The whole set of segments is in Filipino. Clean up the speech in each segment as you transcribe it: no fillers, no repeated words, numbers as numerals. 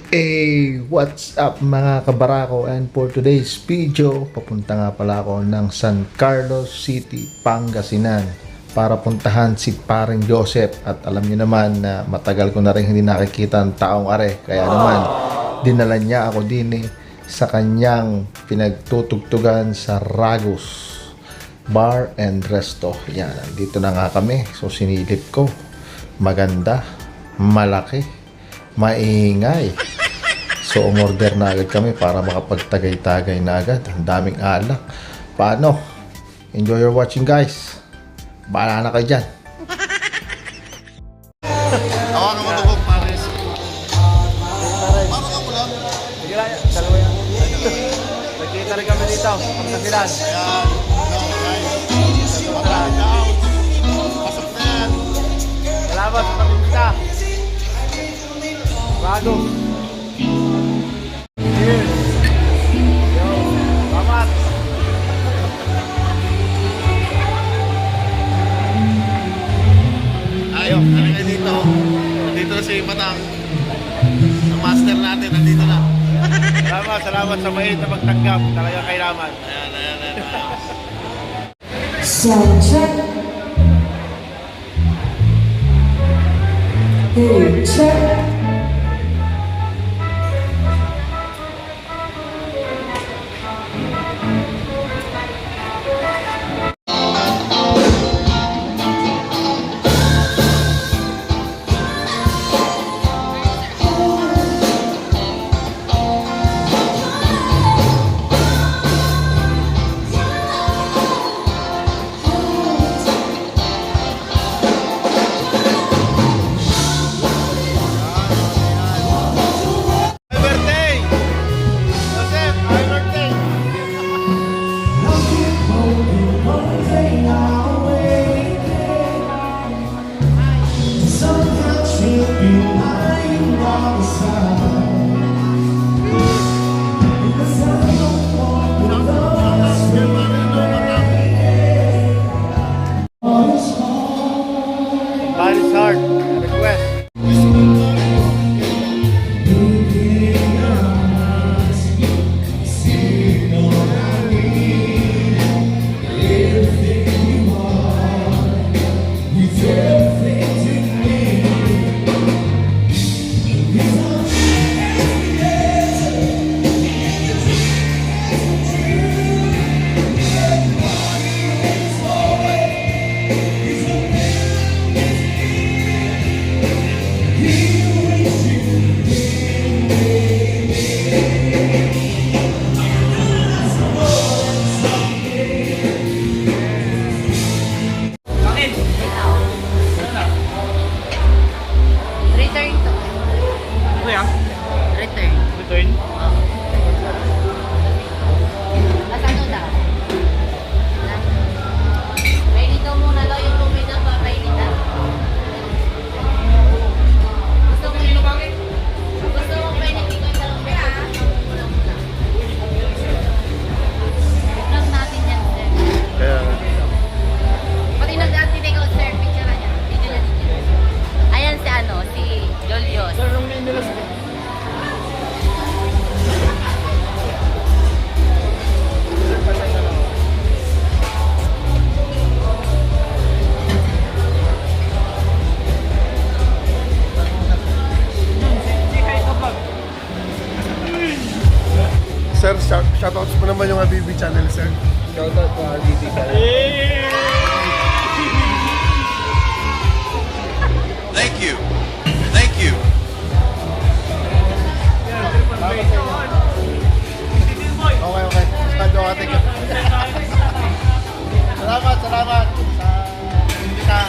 Hey, what's up mga kabarako, and for today's video, papunta nga pala ako ng San Carlos City, Pangasinan para puntahan si paring Joseph. At alam niyo naman na matagal ko na rin hindi nakikita ang taong are, kaya naman dinala niya ako din sa kanyang pinagtutugtugan sa Ragus Bar and Resto. Yan, dito na nga kami. So sinilip ko, maganda, malaki, maingay. So umorder na agad kami para makapagtagay-tagay na agad. Ang daming alak. Paano? Enjoy your watching, guys. Bahala na kayo dyan. Tawagan mo ito, Paris. Paano ka mo lang? Sige lang, dalawa yan. Nagkita rin kami dito, Pangasinan. Ayan. No, guys. Maraming down. Pasok na yan. Salamat sa pagkita. Bago. Cheers. Yo, salamat. Ayaw, halika dito. Nandito na si Matang. Ang master natin, nandito na. Salamat sa mainit na pagtanggap. Talagang kailangan. Ayan. Sound check. Hey, check. Happy birthday! Joseph, happy birthday! Paris Heart, request. Return to. Ano yan? Return. Return? Asan to daw? Ready daw muna daw yung tubig na papainitan. Gusto mo yung gusto mo painitin ko yung dalawang beses. Vlog natin yan, sir. Kaya Pati nag-activate ko, sir. Picture niya. Video niya dito. Ayan si Jolios. Sir, nung nilas ko. Sir, shoutouts mo naman yung Habibi channel, sir. Shoutout po, RDT. Thank you. Thank you. Okay. Stand ako ating. Salamat sa kita.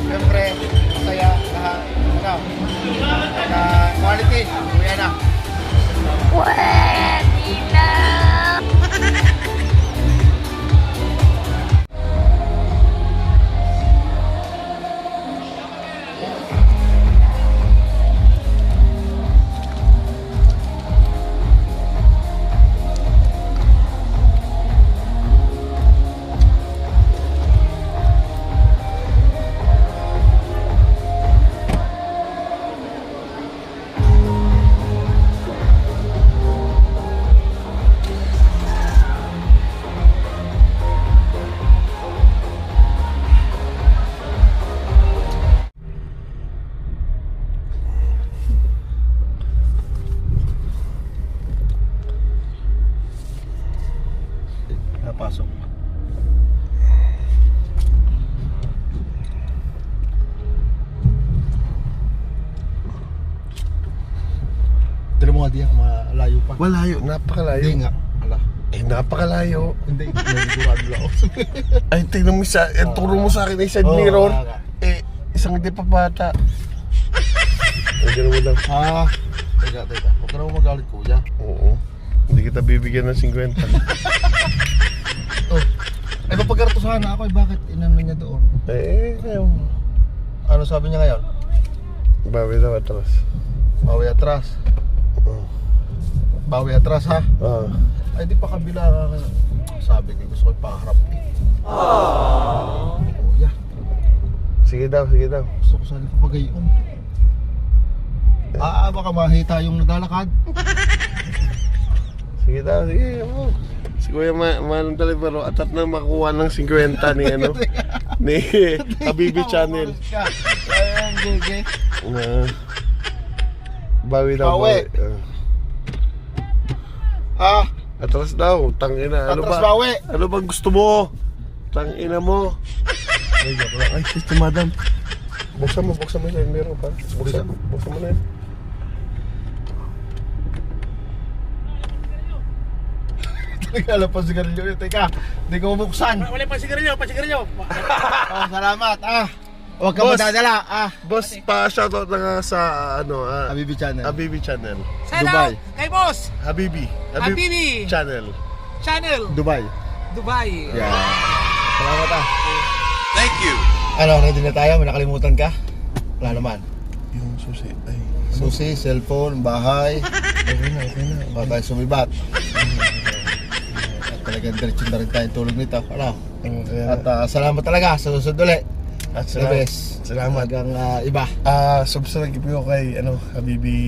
Siyempre, masaya lahat. Quality. Uwi na. Pwede na! Tira mo nga diyan, malayo pa. Malayo, napakalayo. Hindi nga. Ala. Eh, napakalayo. Hindi, nagurado lang ako. Ay, tingnan mo sa, turo mo sa akin ay side Oo, mirror. nga. Eh, isang di pa bata. Ay, gano'n mo lang. Teka. Huwag ka na magalit, kuya. Oo. Hindi kita bibigyan ng 50. Oh. Ay, mapagkarto sana ako. Bakit inano niya doon? Eh, ngayon. Ano sabi niya ngayon? Bawi daw atras. Bawi atras. Oo. Bawi atras, ha? Ah. Ay, di pa kabila ka. Sabi ko, gusto ko ipaharap eh. Kuya, Sige daw, sige daw. gusto ko sana papagayon. Baka mahita yung naglalakad. Sige daw, sige mo. Si Kuya Manong Talibaro atat na makuha ng 50 ni ano ni Habibi Channel. Ayan, gege. Bawi daw. Bawi. Atras daw, tangina. Ano Atras ba? bawi. Ano bang gusto mo? Tangina mo. Ay, joke lang. Ay, sis, madam. Buksan mo yan. Meron pa. Buksan mo na yan. Alam pa sigarilyo yun. Teka, hindi ko buksan. Wala pa sigarilyo. Salamat. Huwag ka Boss. madadala. Boss, pa-shoutout na nga sa ano, Habibi Channel. Habibi Channel. Dubai. Kay boss. Habibi Habibi. Channel. Channel. Dubai. Dubai. Yeah. Salamat Thank you. Ano, ready na tayo? May nakalimutan ka? Wala naman. Yung susi, ay. Susi, cellphone, bahay. Okay na. Baka tayo sumibat. At talagang diretso na rin tayong tulog nito. Ano? At salamat talaga sa susunod ulit. At The best. Salamat. Talagang iba. Subscribe ko kay Habibi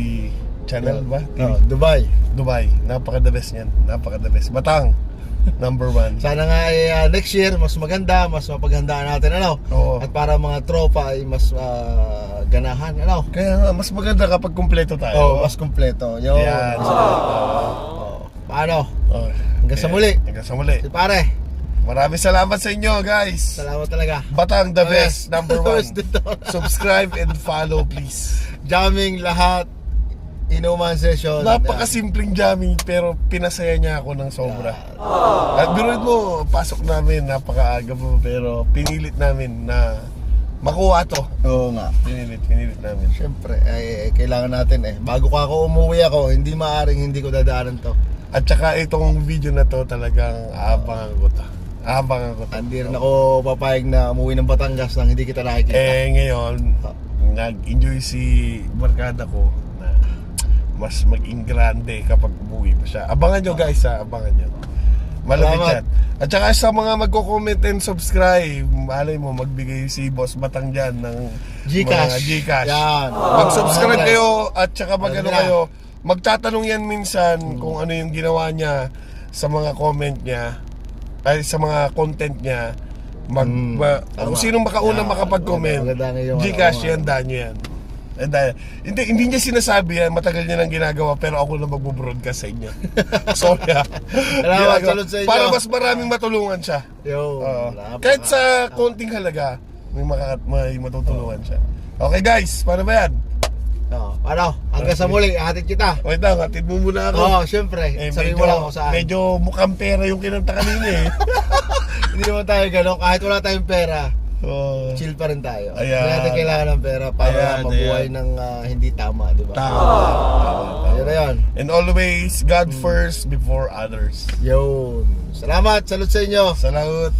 Channel ba? No, Dubai. Dubai. Napaka-the best niyan. Napaka-the best. Batang. Number 1. Sana nga next year mas maganda, mas mapaghandaan natin ano. Oo. At para mga tropa ay mas ganahan ano. Kaya nga, mas maganda kapag kumpleto tayo. Oh, mas kumpleto. Yo. Yan. Paano? Oh, Hanggang sa muli. Hanggang sa muli. Si pare, Maraming salamat sa inyo, guys. salamat talaga. Batang the best. Number 1. Dito. Subscribe and follow, please. Jamming lahat. Inuman session. Napakasimpleng jamming pero pinasaya niya ako ng sobra. At biruin mo, pasok namin napakaaga mo pero pinilit namin na makuha to. Oo nga. Pinilit namin. Siyempre, ay kailangan natin bago ako umuwi ako, hindi maaring hindi ko dadaanan to. At saka itong video na to talagang aabangan ko to. Hindi rin ako papayag na umuwi ng Batangas nang hindi kita nakikita. Ngayon, nag-enjoy si barkada ko na mas maging grande kapag umuwi pa siya. Abangan nyo guys abangan nyo. Malapit Salamat. yan. At saka sa mga magko-comment and subscribe, malay mo magbigay si Boss Batang dyan ng Gcash. mga Gcash. Yan. Mag-subscribe Yan. kayo at saka mag-ano Alam na. kayo. Magtatanong yan minsan kung ano yung ginawa niya sa mga comment niya ay sa mga content niya. Kung Tama. sino makauna Yan. makapag-comment, Maganda nga yung Gcash ano, yan, daan nyo yan. Hindi niya sinasabi yan, matagal niya nang ginagawa pero ako na magbo-broadcast sa inyo. Sorry ha. Salamat, Ginagawa- salud sa inyo. Para mas maraming matulungan siya. Yo. Oo. Salamat. Kahit sa konting halaga, may matutulungan siya. Okay guys, paano ba yan? Ano? Hanggang sa muli, hatid kita. Wait lang, hatid mo muna ako. Oo, syempre. Sabi mo lang kung saan. medyo mukhang pera yung kinanta kanina eh. Hindi naman tayo gano'n. Kahit wala tayong pera, Oh. chill pa rin tayo. Ayan. Hindi natin kailangan ng pera para Ayan, mabuhay ng hindi tama, di ba? Tama. Yun na yun. And always, God first before others. Yun. Salamat. Salud sa inyo. Salamat.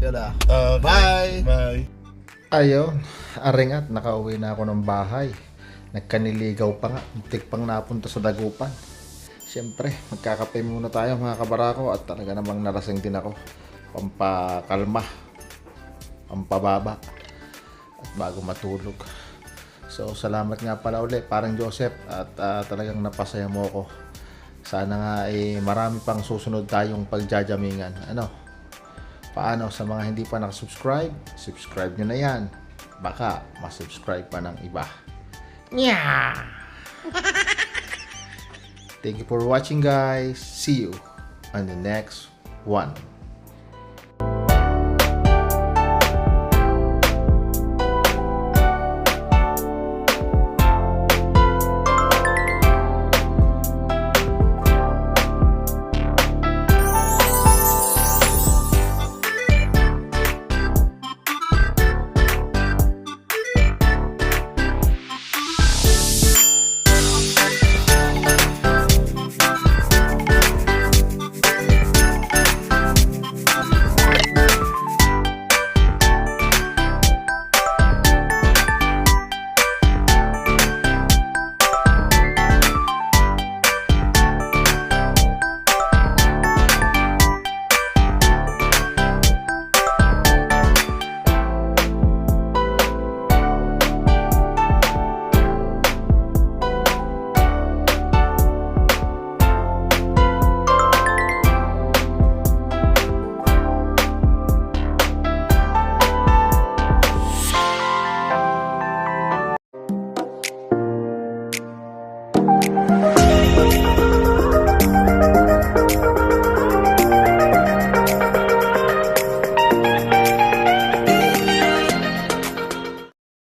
Yun na. Okay. Bye. Bye. Ayun. Aringat. Nakauwi na ako ng bahay. Nagkaniligaw pa nga. Muntik pang napunta sa dagupan. Siyempre, magkakape muna tayo mga kabarako at talaga namang narasing din ako. Pampakalma. Pampababa. At bago matulog. So, salamat nga pala ulit, parang Joseph. At talagang napasaya mo ako. Sana nga marami pang susunod tayong pagjajamingan. Ano? Paano sa mga hindi pa nakasubscribe? Subscribe nyo na yan. Baka masubscribe pa ng iba. Nya! Thank you for watching guys. See you on the next one.